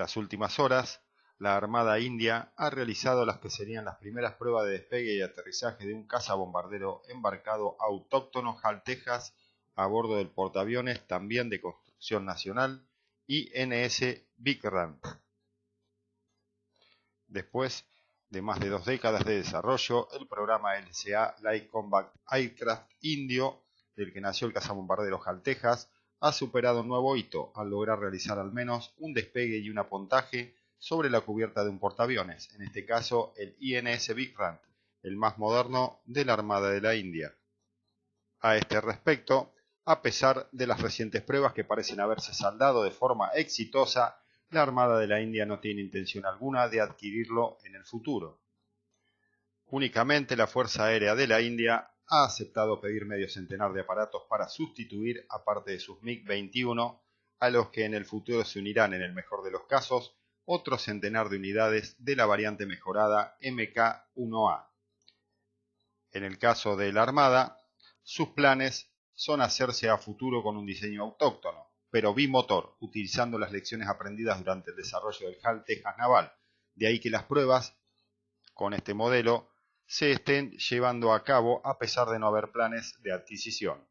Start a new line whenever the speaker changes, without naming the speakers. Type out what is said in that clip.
las últimas horas, la Armada India ha realizado las que serían las primeras pruebas de despegue y aterrizaje de un cazabombardero embarcado autóctono HAL Texas a bordo del portaaviones también de construcción nacional INS Vikrant. Después de más de 2 décadas de desarrollo, el programa LCA Light Combat Aircraft indio, del que nació el cazabombardero HAL Texas, ha superado un nuevo hito al lograr realizar al menos un despegue y un apontaje sobre la cubierta de un portaaviones, en este caso el INS Vikrant, el más moderno de la Armada de la India. A este respecto, a pesar de las recientes pruebas que parecen haberse saldado de forma exitosa, la Armada de la India no tiene intención alguna de adquirirlo en el futuro. Únicamente la Fuerza Aérea de la India ha aceptado pedir medio centenar de aparatos para sustituir, aparte de sus MiG-21, a los que en el futuro se unirán, en el mejor de los casos, otro centenar de unidades de la variante mejorada Mk-1A. En el caso de la Armada, sus planes son hacerse a futuro con un diseño autóctono, pero bimotor, utilizando las lecciones aprendidas durante el desarrollo del HAL Texas Naval. De ahí que las pruebas con este modelo se estén llevando a cabo a pesar de no haber planes de adquisición.